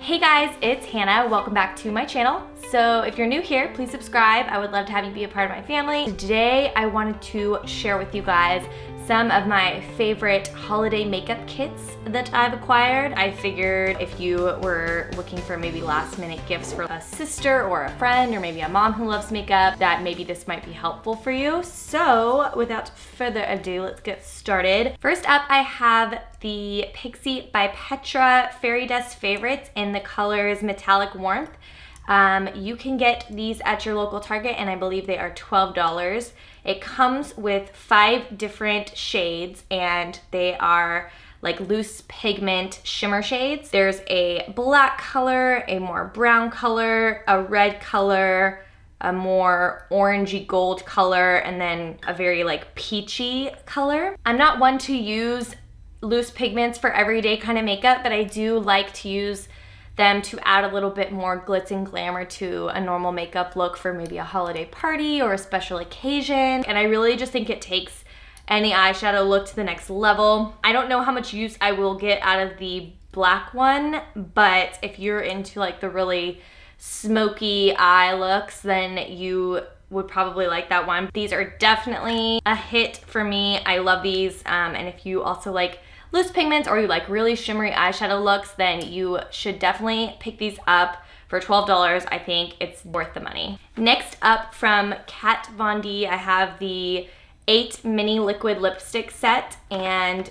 Hey guys, it's Hannah. Welcome back to my channel. So if you're new here, please subscribe. I would love to have you be a part of my family. Today I wanted to share with you guys some of my favorite holiday makeup kits that I've acquired. I figured if you were looking for maybe last minute gifts for a sister or a friend or maybe a mom who loves makeup, that maybe this might be helpful for you. So without further ado, let's get started. First up, I have the Pixi by Petra Fairy Dust Favorites in the colors Metallic Warmth. You can get these at your local Target and I believe they are $12. It comes with 5 different shades and they are like loose pigment shimmer shades. There's a black color, a more brown color, a red color, a more orangey gold color, and then a very like peachy color. I'm not one to use loose pigments for everyday kind of makeup, but I do like to use them to add a little bit more glitz and glamour to a normal makeup look for maybe a holiday party or a special occasion. And I really just think it takes any eyeshadow look to the next level. I don't know how much use I will get out of the black one, but if you're into like the really smoky eye looks, then you would probably like that one. These are definitely a hit for me. I love these. And if you also like loose pigments or you like really shimmery eyeshadow looks, then you should definitely pick these up for $12. I think it's worth the money. Next up from Kat Von D, I have the 8 mini liquid lipstick set, and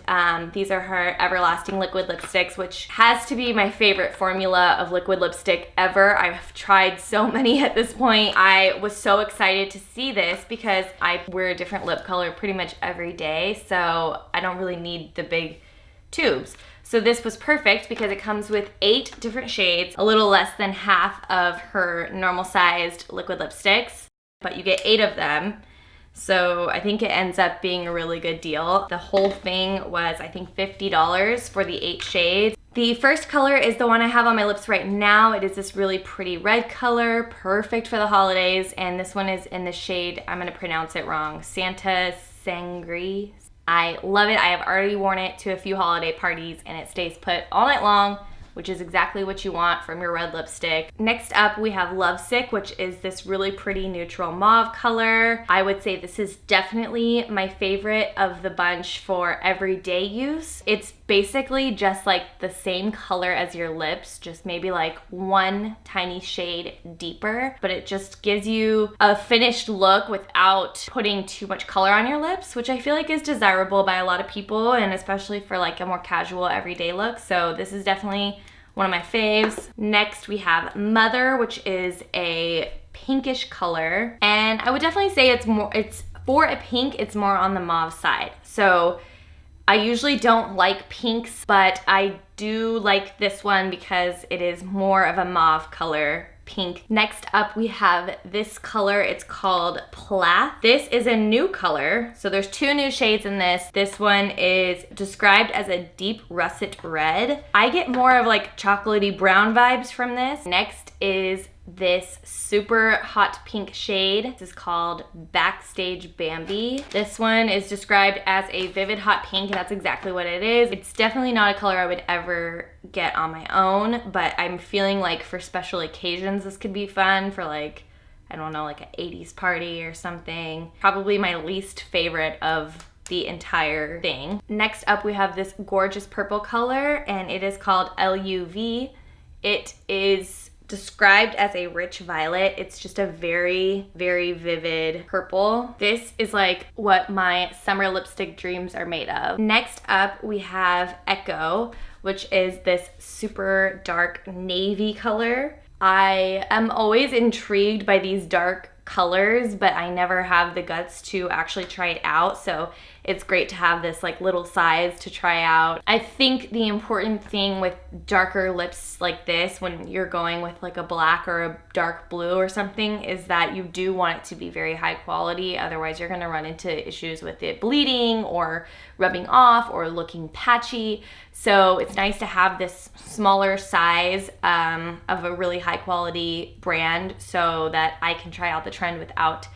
these are her everlasting liquid lipsticks, which has to be my favorite formula of liquid lipstick ever. I've tried so many at this point. I was so excited to see this because I wear a different lip color pretty much every day, so I don't really need the big tubes. So this was perfect because it comes with 8 different shades, a little less than half of her normal sized liquid lipsticks, but you get 8 of them. So I think it ends up being a really good deal. The whole thing was, I think, $50 for the 8 shades. The first color is the one I have on my lips right now. It is this really pretty red color, perfect for the holidays. And this one is in the shade, I'm gonna pronounce it wrong, Santa Sangre. I love it. I have already worn it to a few holiday parties and it stays put all night long, which is exactly what you want from your red lipstick. Next up, we have Lovesick, which is this really pretty neutral mauve color. I would say this is definitely my favorite of the bunch for everyday use. It's basically just like the same color as your lips, just maybe like one tiny shade deeper, but it just gives you a finished look without putting too much color on your lips, which I feel like is desirable by a lot of people, and especially for like a more casual everyday look. So this is definitely one of my faves. Next we have Mother, which is a pinkish color, and I would definitely say it's for a pink, it's more on the mauve side. So I usually don't like pinks, but I do like this one because it is more of a mauve color pink. Next up we have this color. It's called Plath. This is a new color. So there's 2 new shades in this. This one is described as a deep russet red. I get more of like chocolatey brown vibes from this. Next is this super hot pink shade. This is called Backstage Bambi. This one is described as a vivid hot pink, and that's exactly what it is. It's definitely not a color I would ever get on my own, but I'm feeling like for special occasions this could be fun for like, I don't know, like an 80s party or something. Probably my least favorite of the entire thing. Next up we have this gorgeous purple color, and it is called LUV. It is described as a rich violet. It's just a very, very vivid purple. This is like what my summer lipstick dreams are made of. Next up, we have Echo, which is this super dark navy color. I am always intrigued by these dark colors, but I never have the guts to actually try it out. So it's great to have this like little size to try out. I think the important thing with darker lips like this, when you're going with like a black or a dark blue or something, is that you do want it to be very high quality. Otherwise you're gonna run into issues with it bleeding or rubbing off or looking patchy. So it's nice to have this smaller size of a really high quality brand so that I can try out the trend without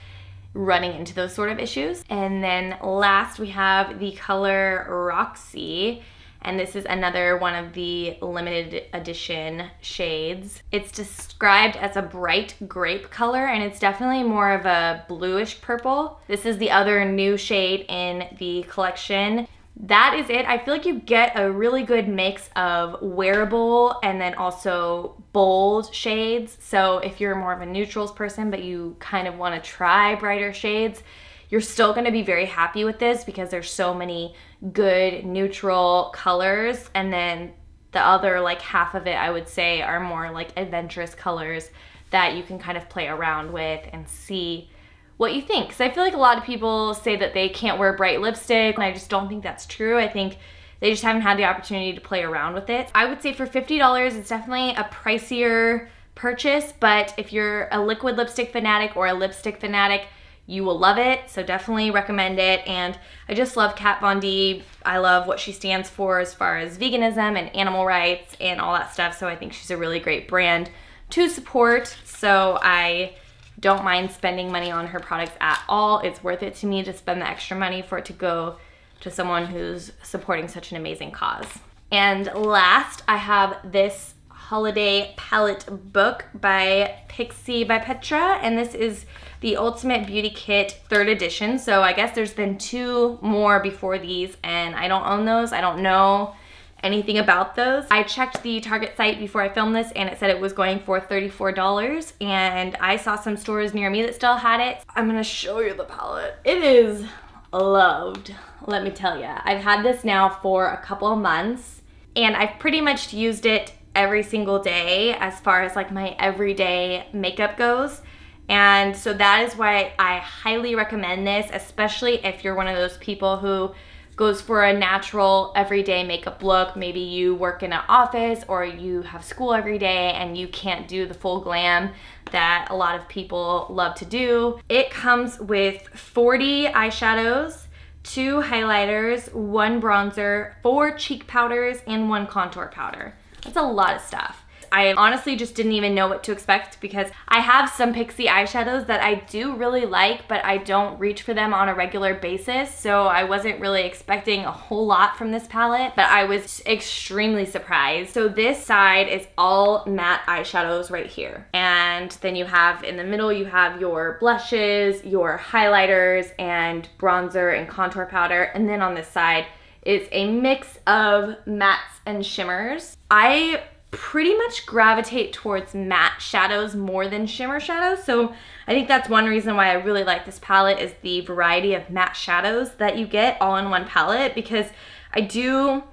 running into those sort of issues. And then last we have the color Roxy, and this is another one of the limited edition shades. It's described as a bright grape color, and it's definitely more of a bluish purple. This is the other new shade in the collection. That is it. I feel like you get a really good mix of wearable and then also bold shades. So if you're more of a neutrals person, but you kind of want to try brighter shades, you're still going to be very happy with this because there's so many good neutral colors. And then the other like half of it, I would say, are more like adventurous colors that you can kind of play around with and see what you think. Because I feel like a lot of people say that they can't wear bright lipstick, and I just don't think that's true. I think they just haven't had the opportunity to play around with it. I would say for $50, it's definitely a pricier purchase, but if you're a liquid lipstick fanatic or a lipstick fanatic, you will love it. So definitely recommend it. And I just love Kat Von D. I love what she stands for as far as veganism and animal rights and all that stuff. So I think she's a really great brand to support. So I don't mind spending money on her products at all. It's worth it to me to spend the extra money for it to go to someone who's supporting such an amazing cause. And last, I have this holiday palette book by Pixi by Petra, and this is the Ultimate Beauty Kit 3rd edition. So I guess there's been 2 more before these, and I don't own those. I don't know anything about those. I checked the Target site before I filmed this, and it said it was going for $34, and I saw some stores near me that still had it. I'm gonna show you the palette. It is loved, let me tell you. I've had this now for a couple of months, and I've pretty much used it every single day as far as like my everyday makeup goes. And so that is why I highly recommend this, especially if you're one of those people who goes for a natural everyday makeup look. Maybe you work in an office or you have school every day and you can't do the full glam that a lot of people love to do. It comes with 40 eyeshadows, 2 highlighters, 1 bronzer, 4 cheek powders, and 1 contour powder. That's a lot of stuff. I honestly just didn't even know what to expect because I have some Pixi eyeshadows that I do really like, but I don't reach for them on a regular basis, so I wasn't really expecting a whole lot from this palette, but I was extremely surprised. So this side is all matte eyeshadows right here, and then you have in the middle, you have your blushes, your highlighters, and bronzer and contour powder, and then on this side is a mix of mattes and shimmers. I pretty much gravitate towards matte shadows more than shimmer shadows, so I think that's one reason why I really like this palette is the variety of matte shadows that you get all in one palette, because I do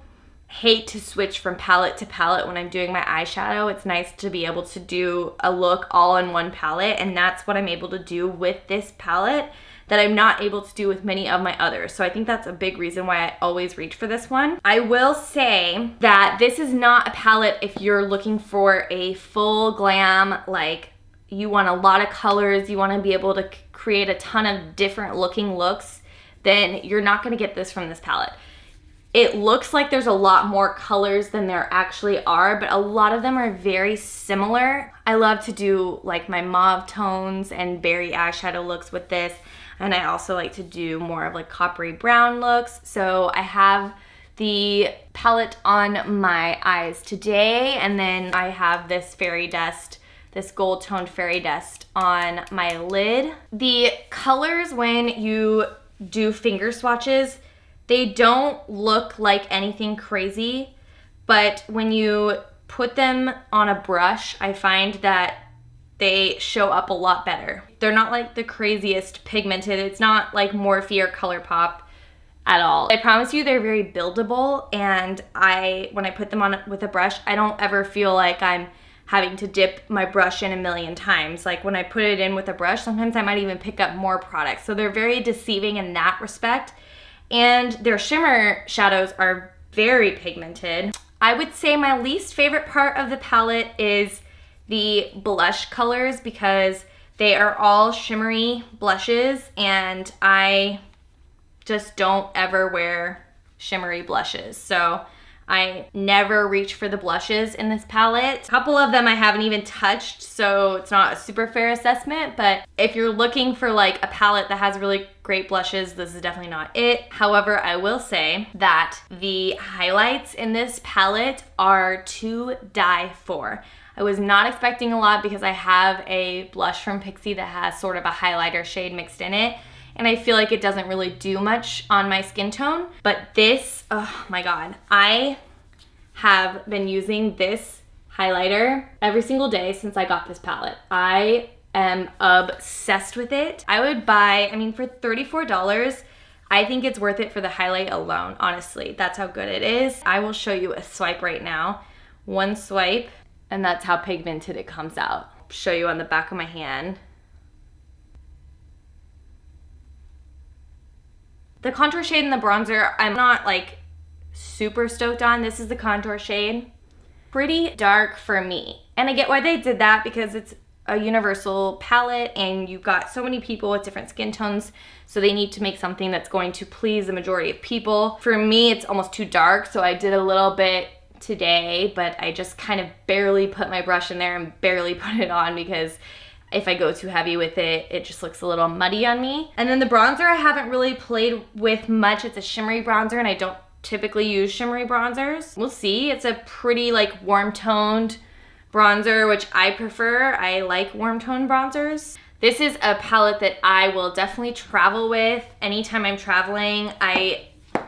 hate to switch from palette to palette when I'm doing my eyeshadow. It's nice to be able to do a look all in one palette, and that's what I'm able to do with this palette that I'm not able to do with many of my others. So I think that's a big reason why I always reach for this one. I will say that this is not a palette if you're looking for a full glam, like you want a lot of colors, you want to be able to create a ton of different looking looks, then you're not going to get this from this palette. It looks like there's a lot more colors than there actually are, but a lot of them are very similar. I love to do like my mauve tones and berry eyeshadow looks with this. And I also like to do more of like coppery brown looks. So I have the palette on my eyes today, and then I have this fairy dust, this gold toned fairy dust on my lid. The colors when you do finger swatches, they don't look like anything crazy, but when you put them on a brush, I find that they show up a lot better. They're not like the craziest pigmented. It's not like Morphe or ColourPop at all. I promise you they're very buildable, and when I put them on with a brush, I don't ever feel like I'm having to dip my brush in a million times. Like when I put it in with a brush, sometimes I might even pick up more product. So they're very deceiving in that respect. And their shimmer shadows are very pigmented. I would say my least favorite part of the palette is the blush colors, because they are all shimmery blushes and I just don't ever wear shimmery blushes. So I never reach for the blushes in this palette. A couple of them I haven't even touched, so it's not a super fair assessment, but if you're looking for like a palette that has really great blushes, this is definitely not it. However, I will say that the highlights in this palette are to die for. I was not expecting a lot because I have a blush from Pixi that has sort of a highlighter shade mixed in it, and I feel like it doesn't really do much on my skin tone. But this, oh my God, I have been using this highlighter every single day since I got this palette. I am obsessed with it. I would buy, I mean, for $34, I think it's worth it for the highlight alone, honestly. That's how good it is. I will show you a swipe right now. One swipe, and that's how pigmented it comes out. I'll show you on the back of my hand. The contour shade and the bronzer, I'm not like super stoked on. This is the contour shade. Pretty dark for me. And I get why they did that because it's a universal palette and you've got so many people with different skin tones, so they need to make something that's going to please the majority of people. For me, it's almost too dark, so I did a little bit today, but I just kind of barely put my brush in there and barely put it on because if I go too heavy with it, it just looks a little muddy on me. And then the bronzer I haven't really played with much. It's a shimmery bronzer and I don't typically use shimmery bronzers. We'll see. It's a pretty like warm toned bronzer, which I prefer. I like warm toned bronzers. This is a palette that I will definitely travel with anytime I'm traveling. I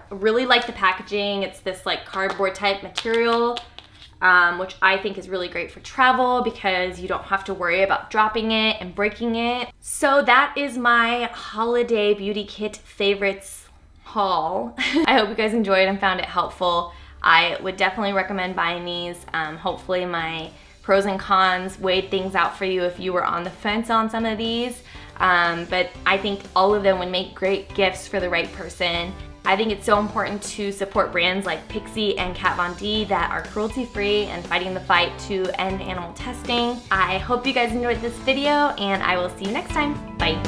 really like the packaging. It's this like cardboard type material, which I think is really great for travel because you don't have to worry about dropping it and breaking it. So that is my holiday beauty kit favorites haul. I hope you guys enjoyed and found it helpful. I would definitely recommend buying these. Hopefully my pros and cons weighed things out for you if you were on the fence on some of these. But I think all of them would make great gifts for the right person. I think it's so important to support brands like Pixi and Kat Von D that are cruelty-free and fighting the fight to end animal testing. I hope you guys enjoyed this video and I will see you next time. Bye.